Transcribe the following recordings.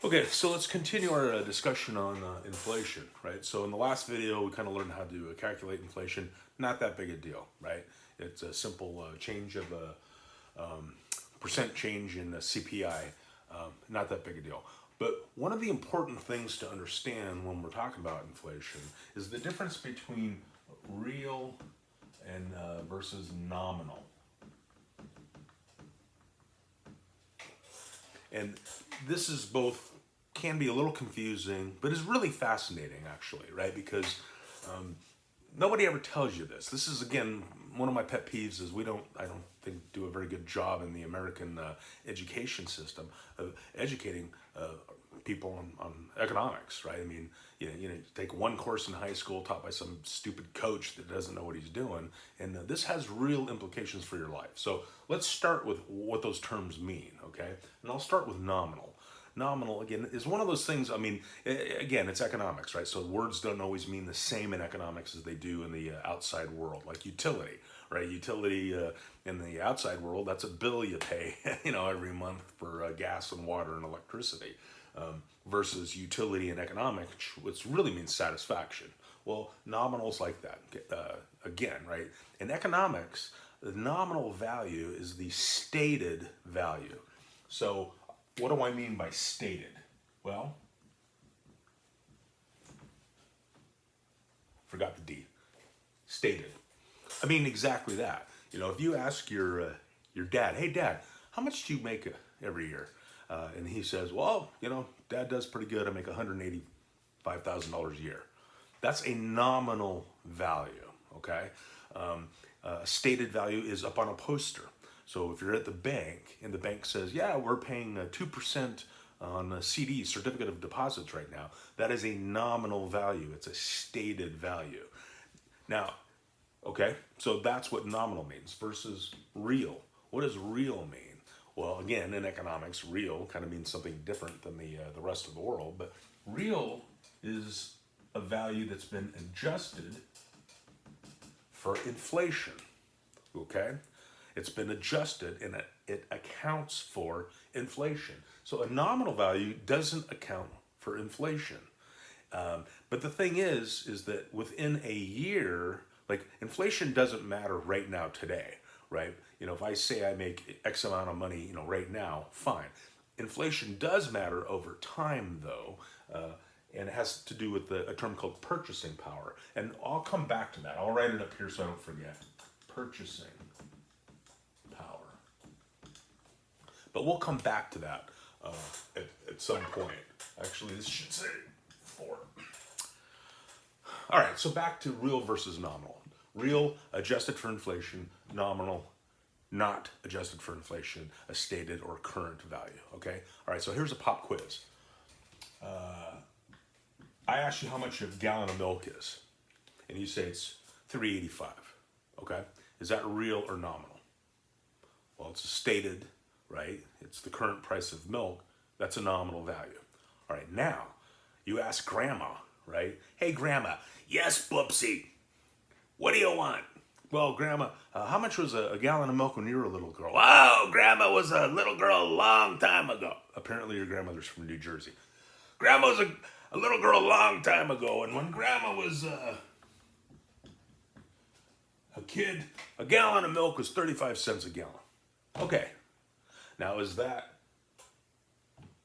Okay, so let's continue our discussion on inflation, right? So in the last video, we kind of learned how to calculate inflation. Not that big a deal, right? It's a simple change of a percent change in the CPI. Not that big a deal. But one of the important things to understand when we're talking about inflation is the difference between real and versus nominal. And this is both can be a little confusing, but is really fascinating actually, right? Because nobody ever tells you this. This is again one of my pet peeves is I don't think do a very good job in the American education system of educating people on economics, right? I mean, you take one course in high school taught by some stupid coach that doesn't know what he's doing, and this has real implications for your life. So let's start with what those terms mean, okay? And I'll start with nominal. Nominal, again, is one of those things, I mean, again, it's economics, right? So words don't always mean the same in economics as they do in the outside world, like utility, right? Utility in the outside world, that's a bill you pay, every month for gas and water and electricity, versus utility in economics, which really means satisfaction. Well, nominal's like that, again, right? In economics, the nominal value is the stated value. So what do I mean by stated? Well, forgot the D. Stated. I mean exactly that. If you ask your dad, hey dad, how much do you make every year? And he says, well, dad does pretty good. I make $185,000 a year. That's a nominal value, okay? Stated value is up on a poster. So if you're at the bank and the bank says, yeah, we're paying 2% on a CD, certificate of deposits right now, that is a nominal value. It's a stated value. Now, okay, so that's what nominal means versus real. What does real mean? Well, again, in economics, real kind of means something different than the rest of the world, but real is a value that's been adjusted for inflation, okay? It's been adjusted and it accounts for inflation. So a nominal value doesn't account for inflation. But the thing is that within a year, like inflation doesn't matter right now today, right? If I say I make X amount of money, right now, fine. Inflation does matter over time though, and it has to do with a term called purchasing power. And I'll come back to that. I'll write it up here so I don't forget. Purchasing power. But we'll come back to that at some point. Actually, this should say 4. All right, so back to real versus nominal. Real, adjusted for inflation. Nominal, not adjusted for inflation, a stated or current value, okay? All right, so here's a pop quiz. I asked you how much a gallon of milk is, and you say it's $3.85, okay? Is that real or nominal? Well, it's stated, right? It's the current price of milk. That's a nominal value. All right, now you ask grandma, right? Hey, grandma. Yes, Boopsy. What do you want? Well, grandma, how much was a gallon of milk when you were a little girl? Oh, grandma was a little girl a long time ago. Apparently your grandmother's from New Jersey. Grandma was a little girl a long time ago, and when grandma was a kid, a gallon of milk was 35 cents a gallon. Okay, now is that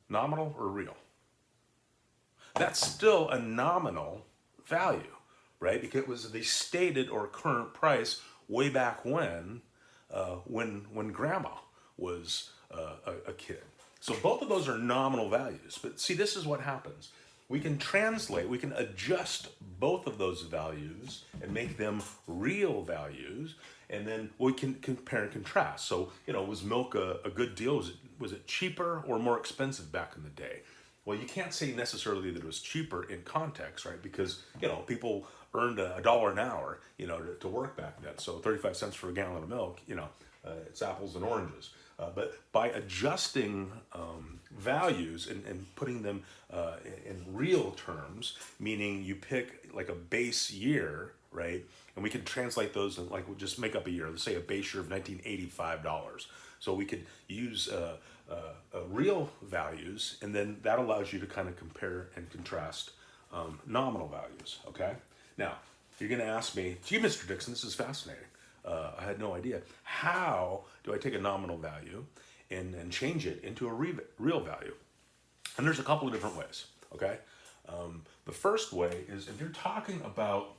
nominal or real? That's still a nominal value, right? Because it was the stated or current price way back when grandma was a kid. So both of those are nominal values. But see, this is what happens. We can adjust both of those values and make them real values, and then we can compare and contrast. So, was milk a good deal? Was it cheaper or more expensive back in the day? Well, you can't say necessarily that it was cheaper in context, right? Because, people earned $1 an hour, to work back then. So 35 cents for a gallon of milk, it's apples and oranges. But by adjusting values and putting them in real terms, meaning you pick like a base year, right? And we can translate those and we'll just make up a year. Let's say a base year of $1985. So we could use real values, and then that allows you to kind of compare and contrast nominal values, okay? Now, you're gonna ask me, gee, Mr. Dixon, this is fascinating. I had no idea. How do I take a nominal value and change it into a real value? And there's a couple of different ways, okay? The first way is if you're talking about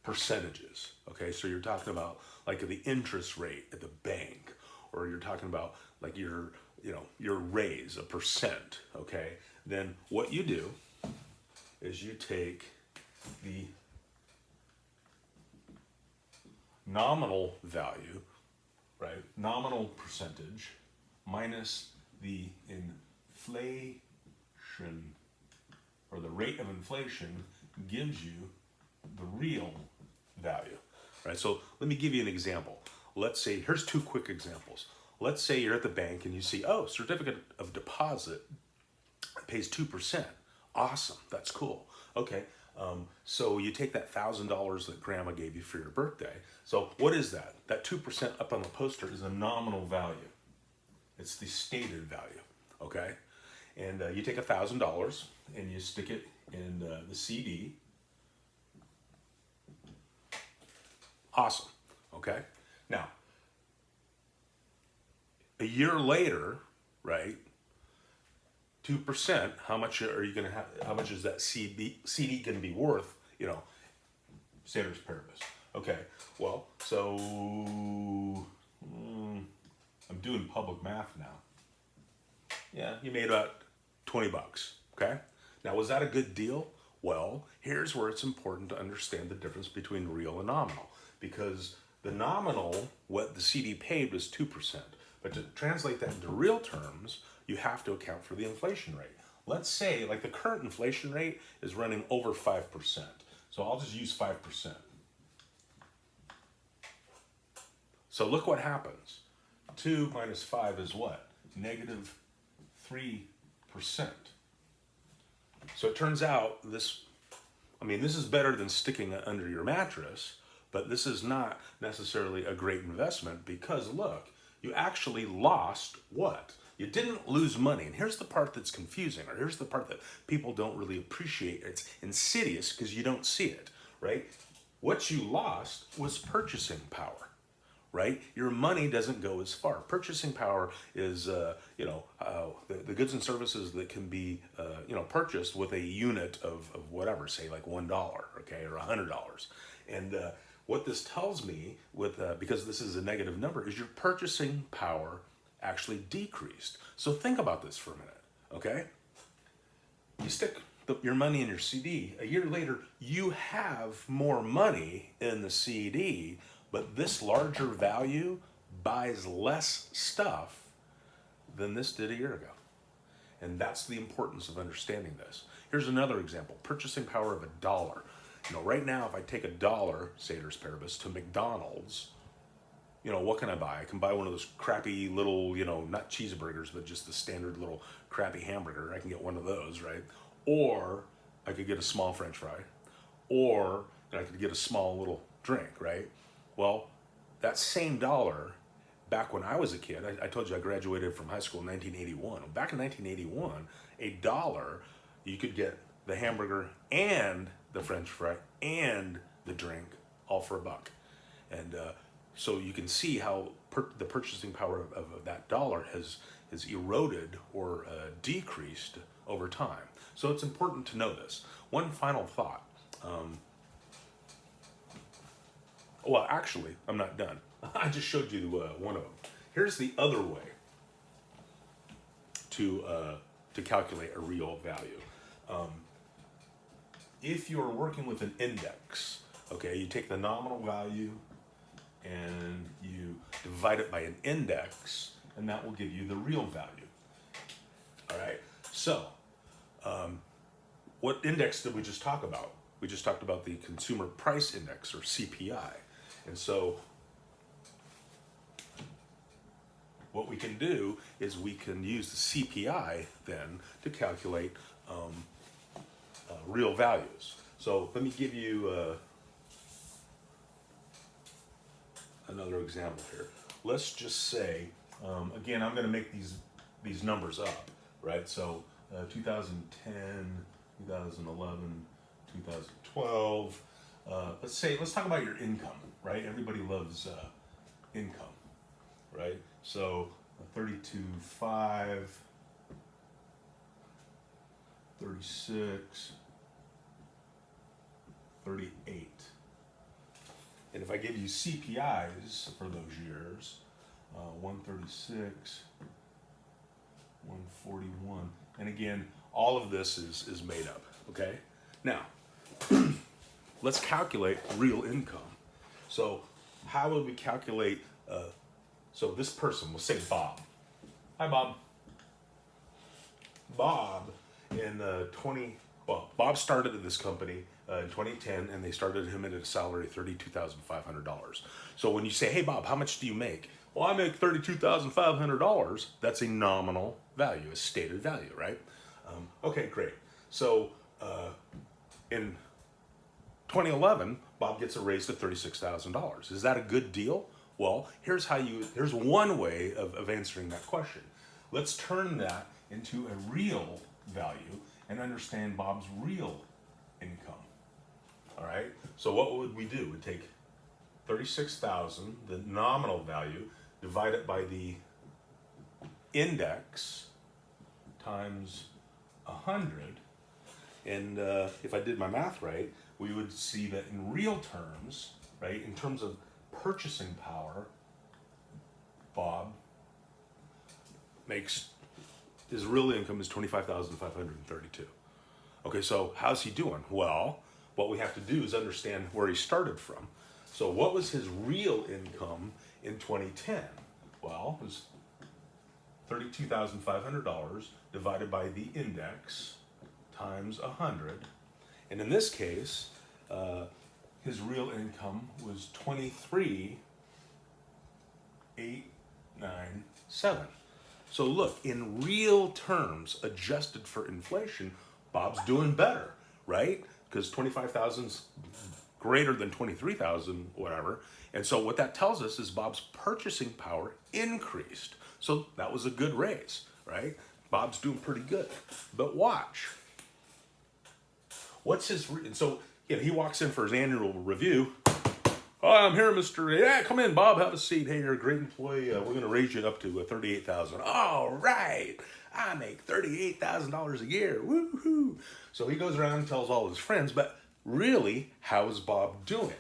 percentages, okay? So you're talking about like the interest rate at the bank, or you're talking about like your raise, a percent, okay? Then what you do is you take the nominal value, right? Nominal percentage minus the inflation, or the rate of inflation, gives you the real value, right? So let me give you an example. Let's say, here's two quick examples. Let's say you're at the bank and you see, oh, certificate of deposit pays 2%. Awesome, that's cool. Okay, so you take that $1,000 that grandma gave you for your birthday. So what is that? That 2% up on the poster is a nominal value. It's the stated value, okay? And you take $1,000 and you stick it in the CD. Awesome, okay? Now, a year later, right, 2%, how much are you gonna have, how much is that CD gonna be worth, ceteris paribus. Okay, well, so, I'm doing public math now. Yeah, you made about 20 bucks, okay? Now, was that a good deal? Well, here's where it's important to understand the difference between real and nominal, because the nominal, what the CD paid was 2%, but to translate that into real terms, you have to account for the inflation rate. Let's say, like the current inflation rate is running over 5%, so I'll just use 5%. So look what happens. 2 minus 5 is what? Negative 3%. So it turns out this is better than sticking it under your mattress, but this is not necessarily a great investment because look, you actually lost what? You didn't lose money. And here's the part that's confusing, or here's the part that people don't really appreciate. It's insidious because you don't see it, right? What you lost was purchasing power. Right? Your money doesn't go as far. Purchasing power is, the goods and services that can be, purchased with a unit of whatever, say like $1, okay, or $100. And what this tells me, because this is a negative number, is your purchasing power actually decreased. So think about this for a minute, okay? You stick your money in your CD. A year later, you have more money in the CD, but this larger value buys less stuff than this did a year ago. And that's the importance of understanding this. Here's another example, purchasing power of $1. Right now, if I take $1, ceteris paribus, to McDonald's, what can I buy? I can buy one of those crappy little, not cheeseburgers, but just the standard little crappy hamburger. I can get one of those, right? Or I could get a small French fry, or I could get a small little drink, right? Well, that same dollar, back when I was a kid, I told you I graduated from high school in 1981. Back in 1981, $1, you could get the hamburger and the French fry and the drink all for $1. And so you can see how the purchasing power of that dollar has eroded or decreased over time. So it's important to know this. One final thought. Well, actually, I'm not done. I just showed you one of them. Here's the other way to calculate a real value. If you're working with an index, okay, you take the nominal value and you divide it by an index, and that will give you the real value. All right, so what index did we just talk about? We just talked about the Consumer Price Index, or CPI. And so what we can do is we can use the CPI then to calculate real values. So let me give you another example here. Let's just say, again, I'm going to make these these numbers up, right? So 2010, 2011, 2012. Let's talk about your income, right? Everybody loves income, right? So 32.5, 36, 38. And if I give you CPIs for those years, 136, 141, and again, all of this is made up, okay? Now, let's calculate real income. So how would we calculate, so this person, we'll say Bob. Hi, Bob. Bob Bob started at this company in 2010, and they started him at a salary of $32,500. So when you say, hey, Bob, how much do you make? Well, I make $32,500. That's a nominal value, a stated value, right? Okay, great. So in 2011, Bob gets a raise to $36,000. Is that a good deal? Well, here's one way of answering that question. Let's turn that into a real value and understand Bob's real income. All right. So what would we do? We'd take 36,000, the nominal value, divide it by the index times 100. And if I did my math right, we would see that in real terms, right, in terms of purchasing power, Bob his real income is $25,532. Okay, so how's he doing? Well, what we have to do is understand where he started from. So what was his real income in 2010? Well, it was $32,500 divided by the index times 100. And in this case, his real income was $23,897. So look, in real terms, adjusted for inflation, Bob's doing better, right? Because 25,000 is greater than 23,000, whatever. And so what that tells us is Bob's purchasing power increased. So that was a good raise, right? Bob's doing pretty good. But watch. He walks in for his annual review. Oh, I'm here, Mr. Yeah, come in, Bob. Have a seat. Hey, you're a great employee. We're going to raise you up to $38,000. All right. I make $38,000 a year. Woohoo. So he goes around and tells all his friends, but really, how is Bob doing,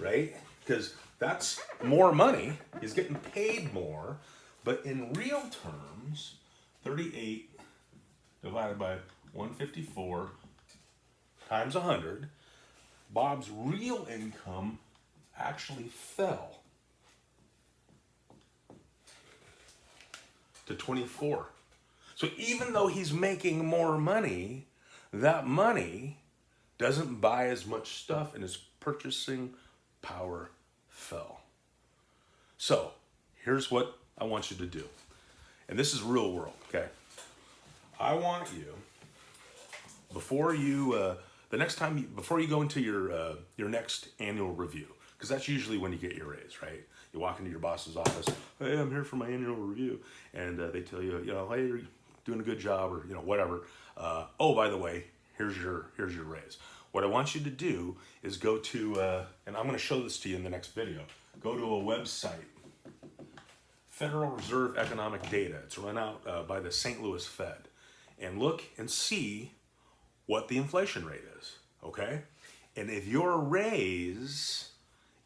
right? Because that's more money. He's getting paid more. But in real terms, 38 divided by 154 times 100, Bob's real income actually fell to 24. So even though he's making more money, that money doesn't buy as much stuff and his purchasing power fell. So here's what I want you to do. And this is real world, okay? I want you, before you go into your next annual review, because that's usually when you get your raise, right? You walk into your boss's office, hey, I'm here for my annual review. And they tell you, hey, you're doing a good job, or, whatever. Oh, by the way, here's your raise. What I want you to do is go to, and I'm going to show this to you in the next video, go to a website, Federal Reserve Economic Data. It's run out by the St. Louis Fed. And look and see what the inflation rate is, okay? And if your raise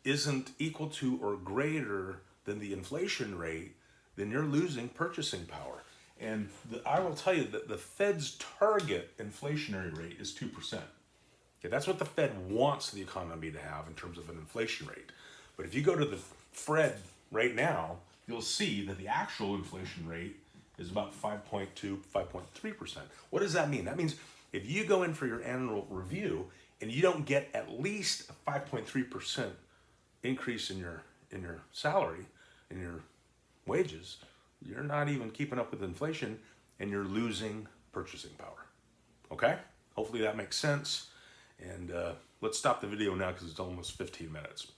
isn't equal to or greater than the inflation rate, then you're losing purchasing power. And I will tell you that the Fed's target inflationary rate is 2%. Okay, that's what the Fed wants the economy to have in terms of an inflation rate. But if you go to the Fed right now, you'll see that the actual inflation rate is about 5.2, 5.3%. What does that mean? That means if you go in for your annual review and you don't get at least a 5.3% increase in your salary, in your wages, you're not even keeping up with inflation and you're losing purchasing power. Okay? Hopefully that makes sense. And let's stop the video now because it's almost 15 minutes.